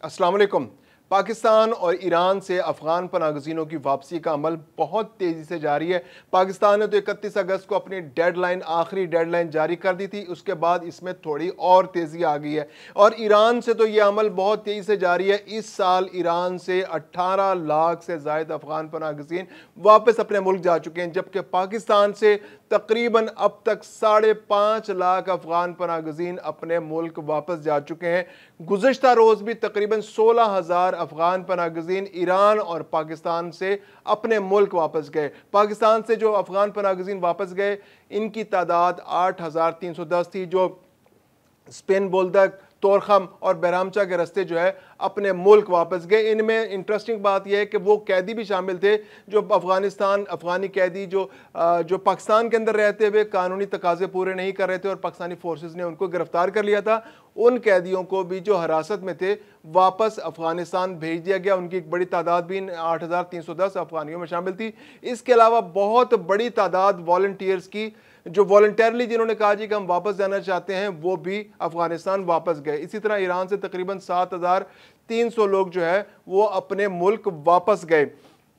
अस्सलाम वालेकुम। पाकिस्तान और ईरान से अफगान पनाहगज़ीनों की वापसी का अमल बहुत तेज़ी से जारी है। पाकिस्तान ने तो 31 अगस्त को अपनी आखिरी डेडलाइन जारी कर दी थी, उसके बाद इसमें थोड़ी और तेज़ी आ गई है। और ईरान से तो ये अमल बहुत तेज़ी से जारी है। इस साल ईरान से 18 लाख से ज़ायद अफगान पनाहगज़ीन वापस अपने मुल्क जा चुके हैं, जबकि पाकिस्तान से तकरीबन अब तक 5.5 लाख अफगान पनाहगज़ीन अपने मुल्क वापस जा चुके हैं। गुज़िश्ता रोज़ भी तकरीबन 16,000 अफगान पनाहगज़ीन ईरान और पाकिस्तान से अपने मुल्क वापस गए। पाकिस्तान से जो अफगान पनाहगज़ीन वापस गए, इनकी तादाद 8,310 थी, जो स्पेन बोल्दक, तोरखम और बहरामचा के रास्ते जो है अपने मुल्क वापस गए। इनमें इंटरेस्टिंग बात यह है कि वो कैदी भी शामिल थे जो अफगानी कैदी जो पाकिस्तान के अंदर रहते हुए कानूनी तकाजे पूरे नहीं कर रहे थे और पाकिस्तानी फोर्सेस ने उनको गिरफ्तार कर लिया था। उन कैदियों को भी जो हिरासत में थे वापस अफगानिस्तान भेज दिया गया। उनकी एक बड़ी तादाद भी 8,310 अफगानियों में शामिल थी। इसके अलावा बहुत बड़ी तादाद वॉलंटियर्स की, जो वॉलंटरली जिन्होंने कहा जी कि हम वापस जाना चाहते हैं, वो भी अफगानिस्तान वापस गए। इसी तरह ईरान से तकरीबन 7,300 लोग जो है वो अपने मुल्क वापस गए।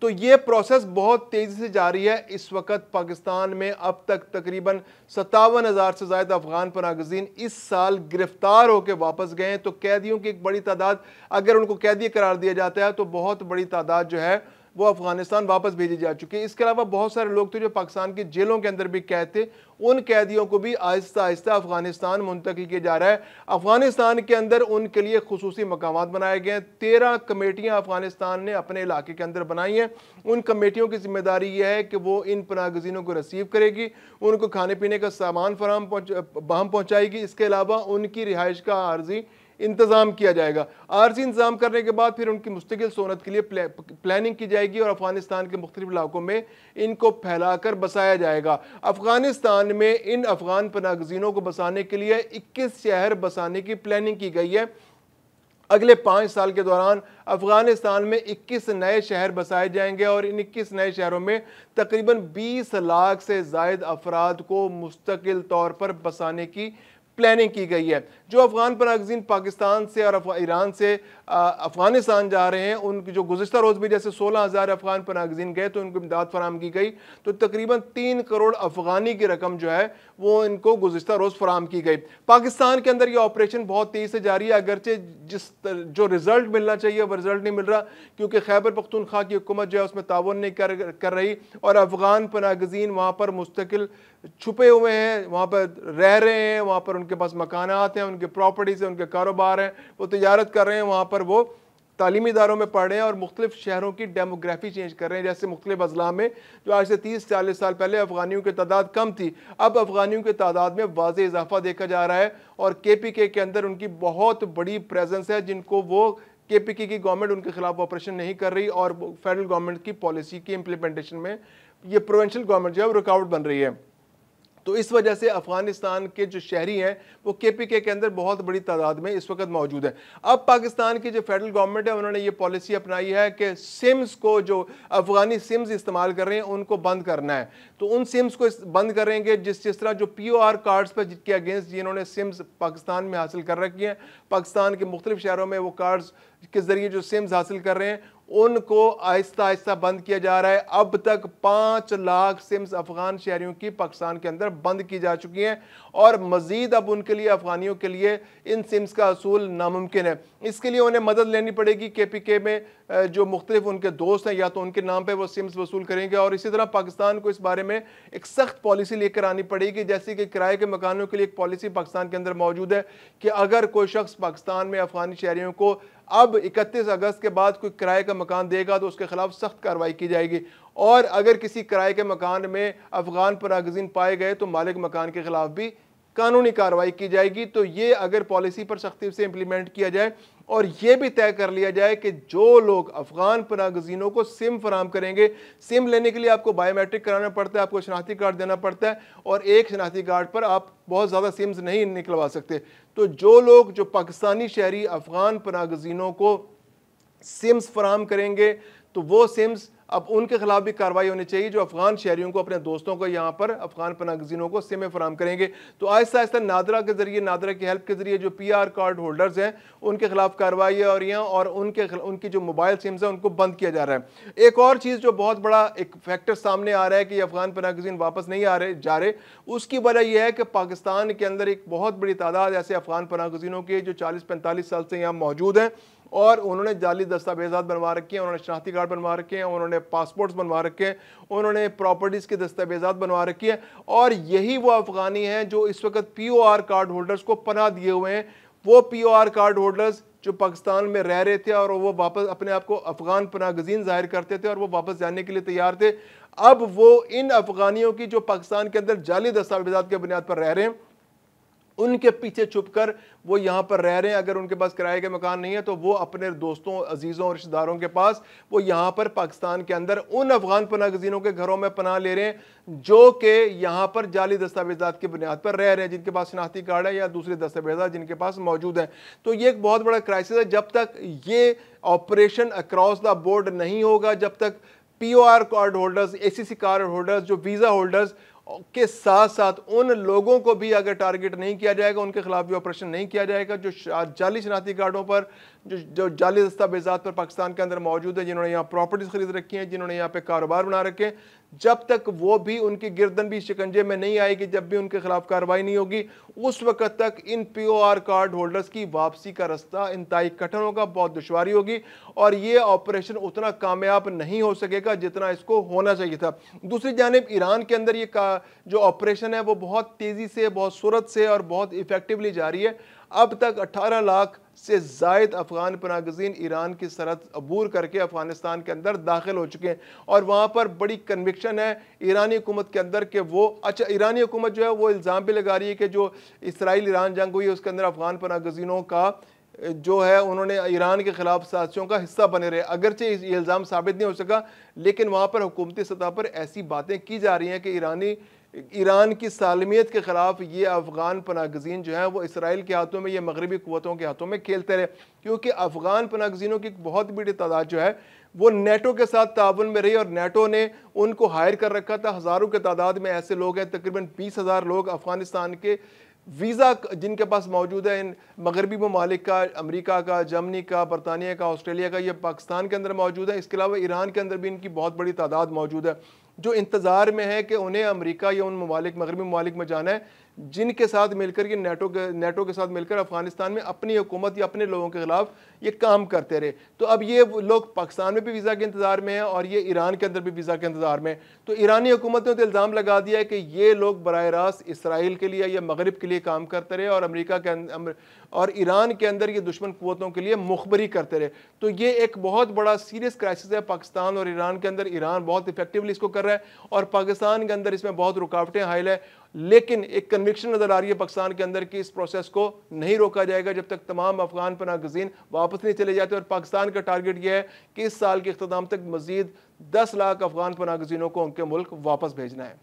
तो ये प्रोसेस बहुत तेज़ी से जारी है। इस वक्त पाकिस्तान में अब तक तकरीबन 57,000 से ज़्यादा अफगान पनाहगज़ीन इस साल गिरफ्तार होकर वापस गए हैं। तो कैदियों की एक बड़ी तादाद, अगर उनको कैदी करार दिया जाता है तो बहुत बड़ी तादाद जो है वो अफगानिस्तान वापस भेजी जा चुकी है। इसके अलावा बहुत सारे लोग थे जो पाकिस्तान की जेलों के अंदर भी कैद थे, उन कैदियों को भी आहिस्ता आहिस्ता अफगानिस्तान मुंतकिल किया जा रहा है। अफगानिस्तान के अंदर उनके लिए खुसूसी मकामात बनाए गए हैं। 13 कमेटियां अफगानिस्तान ने अपने इलाके के अंदर बनाई हैं। उन कमेटियों की जिम्मेदारी यह है कि वो इन पनाहगज़ीनों को रिसीव करेगी, उनको खाने पीने का सामान बहम पहुँचाएगी। इसके अलावा उनकी रिहाइश का आर्जी इंतज़ाम किया जाएगा। आर्जी इंतज़ाम करने के बाद फिर उनकी मुस्तकिल सोनत के लिए प्लानिंग की जाएगी और अफगानिस्तान के मुख्तलिफ इलाकों में इनको फैलाकर बसाया जाएगा। अफगानिस्तान में इन अफगान पनाहगज़ीनों को बसाने के लिए 21 शहर बसाने की प्लानिंग की गई है। अगले 5 साल के दौरान अफगानिस्तान में 21 नए शहर बसाए जाएंगे और इन 21 नए शहरों में तकरीबन 20 लाख से ज़ायद अफराद को मुस्तकिल तौर पर बसाने की प्लानिंग की गई है। जो अफगान पनाहगज़ीन पाकिस्तान से और ईरान से अफगानिस्तान जा रहे हैं, उनकी जो गुज़िश्ता रोज़ भी जैसे 16,000 अफगान पनाहगज़ीन गए तो उनको इमदाद फराहम की गई, तो तकरीबन 3 करोड़ अफगानी की रकम जो है वो इनको गुज़िश्ता रोज़ फराहम की गई। पाकिस्तान के अंदर ये ऑपरेशन बहुत तेज़ी से जारी है, अगरचे जो रिजल्ट मिलना चाहिए वो रिजल्ट नहीं मिल रहा, क्योंकि खैबर पख्तूनख्वा की हुकूमत जो है उसमें ताउन नहीं कर रही और अफगान पनाहगज़ीन वहाँ पर मुस्तकिल छुपे हुए हैं, वहाँ पर रह रहे हैं, वहाँ पर उनके पास मकानात हैं, उनके प्रॉपर्टीज़ हैं, उनके कारोबार हैं, वो तिजारत कर रहे हैं, वहाँ पर वो तालीमी इदारों में पढ़ रहे हैं और मुख्तलिफ शहरों की डेमोग्राफी चेंज कर रहे हैं। जैसे मुख्तलिफ अजला में जो आज से 30-40 साल पहले अफगानियों की तादाद कम थी, अब अफगानियों की तादाद में वाज़ेह इजाफा देखा जा रहा है और KPK के अंदर उनकी बहुत बड़ी प्रेजेंस है, जिनको वो KPK की गवर्नमेंट उनके खिलाफ ऑपरेशन नहीं कर रही और फेडरल गवर्नमेंट की पॉलिसी की इम्प्लीमेंटेशन में ये प्रोविंशियल गवर्नमेंट जो है रुकावट बन रही है। तो इस वजह से अफगानिस्तान के जो शहरी हैं वो KPK के अंदर बहुत बड़ी तादाद में इस वक्त मौजूद है। अब पाकिस्तान की जो फेडरल गवर्नमेंट है उन्होंने ये पॉलिसी अपनाई है कि सिम्स को, जो अफगानी सिम्स इस्तेमाल कर रहे हैं, उनको बंद करना है। तो उन सिम्स को बंद करेंगे जिस तरह जो POR कार्ड्स पर जिनके अगेंस्ट जिन्होंने सिम्स पाकिस्तान में हासिल कर रखी हैं, पाकिस्तान के मुख्तलिफ शहरों में वो कार्ड्स के ज़रिए जो सिम्स हासिल कर रहे हैं उनको आहिस्ता आहिस्ता बंद किया जा रहा है। अब तक 5 लाख सिम्स अफगान शहरियों की पाकिस्तान के अंदर बंद की जा चुकी हैं और मज़ीद अब उनके लिए, अफगानियों के लिए इन सिम्स का असूल नामुमकिन है। इसके लिए उन्हें मदद लेनी पड़ेगी। KPK में जो मुख्तलिफ उनके दोस्त हैं, या तो उनके नाम पर वो सिम्स वसूल करेंगे और इसी तरह पाकिस्तान को इस बारे में एक सख्त पॉलिसी लेकर आनी पड़ेगी। जैसे कि किराए के मकानों के लिए एक पॉलिसी पाकिस्तान के अंदर मौजूद है कि अगर कोई शख्स पाकिस्तान में अफगानी शहरियों को अब 31 अगस्त के बाद कोई किराए का मकान देगा तो उसके खिलाफ सख्त कार्रवाई की जाएगी और अगर किसी किराए के मकान में अफगान पनाहगज़ीन पाए गए तो मालिक मकान के खिलाफ भी कानूनी कार्रवाई की जाएगी। तो ये अगर पॉलिसी पर सख्ती से इंप्लीमेंट किया जाए और ये भी तय कर लिया जाए कि जो लोग अफगान पनाहगज़ीनों को सिम फराहम करेंगे, सिम लेने के लिए आपको बायोमेट्रिक कराना पड़ता है, आपको शनाख्ती कार्ड देना पड़ता है और एक शनाख्ती कार्ड पर आप बहुत ज़्यादा सिम्स नहीं निकलवा सकते। तो जो लोग, जो पाकिस्तानी शहरी अफगान पनाहगज़ीनों को सिम्स फराहम करेंगे تو وہ سمز اب ان کے خلاف بھی کارروائی ہونی چاہیے جو افغان شہریوں کو، اپنے دوستوں کو یہاں پر افغان پناہ گزینوں کو سمیں فراہم کریں گے۔ تو آہستہ آہستہ نادرا کے ذریعے، نادرا کی ہیلپ کے ذریعے جو پی آر کارڈ ہولڈرز ہیں ان کے خلاف کارروائی ہو رہی ہیں، اور ان کی جو موبائل سمز ہیں ان کو بند کیا جا رہا ہے۔ ایک اور چیز جو بہت بڑا ایک فیکٹر سامنے آ رہا ہے کہ یہ افغان پناہ گزین واپس نہیں جا رہے، اس کی وجہ یہ ہے کہ پاکستان کے اندر ایک بہت بڑی تعداد ایسے افغان پناہ گزینوں کی جو 40-45 سال سے یہاں موجود ہیں، اور انہوں نے جعلی دستاویزات بنوا رکھے ہیں، انہوں نے شناختی کارڈ بنوا رکھے ہیں، انہوں نے پاسپورٹس بنوا رکھے ہیں، انہوں نے پراپرٹیز کے دستاویزات بنوا رکھی ہیں، اور یہی وہ افغانی ہیں جو اس وقت پی او آر کارڈ ہولڈرز کو پناہ دیے ہوئے ہیں۔ وہ پی او آر کارڈ ہولڈرز جو پاکستان میں رہ رہے تھے اور وہ واپس اپنے آپ کو افغان پناہ گزین ظاہر کرتے تھے اور وہ واپس جانے کے لیے تیار تھے، اب وہ ان افغانیوں کی جو پاکستان کے اندر جعلی دستاویزات کے بنیاد پر رہ رہے ہیں، ان کے پیچھے چھپ کر وہ یہاں پر رہ رہے ہیں۔ اگر ان کے پاس کرائے کے مکان نہیں ہے تو وہ اپنے دوستوں، عزیزوں اور رشتہ داروں کے پاس وہ یہاں پر پاکستان کے اندر ان افغان پناہ گزینوں کے گھروں میں پناہ لے رہے ہیں جو کہ یہاں پر جعلی دستاویزات کی بنیاد پر رہ رہے ہیں، جن کے پاس شناختی کارڈ ہے یا دوسرے دستاویزات جن کے پاس موجود ہیں۔ تو یہ ایک بہت بڑا کرائسس ہے۔ جب تک یہ آپریشن اکراس دا بورڈ نہیں ہوگا، جب تک پی او آر کارڈ ہولڈرز، اے سی سی کارڈ ہولڈرز، جو ویزا ہولڈرز کے ساتھ ساتھ ان لوگوں کو بھی اگر ٹارگٹ نہیں کیا جائے گا، ان کے خلاف بھی آپریشن نہیں کیا جائے گا جو جعلی شناختی کارڈوں پر، جو جعلی دستاویزات پر پاکستان کے اندر موجود ہیں، جنہوں نے یہاں پراپرٹیز خرید رکھی ہیں، جنہوں نے یہاں پہ کاروبار بنا رکھے ہیں، جب تک وہ بھی ان کی گردن بھی شکنجے میں نہیں آئے گی، جب بھی ان کے خلاف کارروائی نہیں ہوگی، اس وقت تک ان پی او آر کارڈ ہولڈرز کی واپسی کا رستہ انتہائی کٹھن ہوگا، بہت دشواری ہوگی، اور یہ آپریشن اتنا کامیاب نہیں ہو سکے گا جتنا اس کو ہونا چاہیے تھا۔ دوسری جانب ایران کے اندر یہ جو آپریشن ہے وہ بہت تیزی سے، بہت سرعت سے اور بہت ایفیکٹولی جاری ہے۔ اب تک 18 لاکھ سے زائد افغان پناہ گزین ایران کی سرحد عبور کر کے افغانستان کے اندر داخل ہو چکے ہیں، اور وہاں پر بڑی کنوکشن ہے ایرانی حکومت کے اندر کہ ایرانی حکومت جو ہے وہ الزام بھی لگا رہی ہے کہ جو اسرائیل ایران جنگ ہوئی ہے اس کے اندر افغان پناہ گزینوں کا جو ہے انہوں نے ایران کے خلاف سازشوں کا حصہ بنے رہے۔ اگرچہ یہ الزام ثابت نہیں ہو سکا، لیکن وہاں پر حکومتی سطح پر ایسی باتیں کی جا رہی ہیں کہ ایران کی سالمیت کے خلاف یہ افغان پناہ گزین جو ہیں وہ اسرائیل کے ہاتھوں میں، یہ مغربی قوتوں کے ہاتھوں میں کھیلتے رہے، کیونکہ افغان پناہ گزینوں کی ایک بہت بڑی تعداد جو ہے وہ نیٹو کے ساتھ تعاون میں رہی، اور نیٹو نے ان کو ہائر کر رکھا تھا۔ ہزاروں کی تعداد میں ایسے لوگ ہیں، تقریباً 20,000 لوگ افغانستان کے ویزا جن کے پاس موجود ہے، ان مغربی ممالک کا، امریکہ کا، جرمنی کا، برطانیہ کا، آسٹریلیا کا، یہ پاکستان کے اندر موجود ہے۔ اس کے علاوہ ایران کے اندر بھی ان کی بہت بڑی تعداد موجود ہے جو انتظار میں ہے کہ انہیں امریکہ یا ان ممالک، مغربی ممالک میں جانا ہے جن کے ساتھ مل کر، یہ نیٹو کے ساتھ مل کر افغانستان میں اپنی حکومت یا اپنے لوگوں کے خلاف یہ کام کرتے رہے۔ تو اب یہ لوگ پاکستان میں بھی ویزا کے انتظار میں ہیں اور یہ ایران کے اندر بھی ویزا کے انتظار میں ہیں۔ تو ایرانی حکومت نے تو الزام لگا دیا ہے کہ یہ لوگ براہ راست اسرائیل کے لیے یا مغرب کے لیے کام کرتے رہے، اور امریکہ کے اور ایران کے اندر یہ دشمن قوتوں کے لیے مخبری کرتے رہے۔ تو یہ ایک بہت بڑا سیریس کرائسس ہے پاکستان اور ایران کے اندر۔ ایران بہت ایفیکٹولی اس کو کر رہا ہے اور پاکستان کے اندر اس میں بہت رکاوٹیں حائل ہے، لیکن ایک کنوکشن نظر آ رہی ہے پاکستان کے اندر کہ اس پروسیس کو نہیں روکا جائے گا جب تک تمام افغان پناہ گزین واپس نہیں چلے جاتے، اور پاکستان کا ٹارگٹ یہ ہے کہ اس سال کے اختتام تک مزید 10 لاکھ افغان پناہ گزینوں کو ان کے ملک واپس بھیجنا ہے۔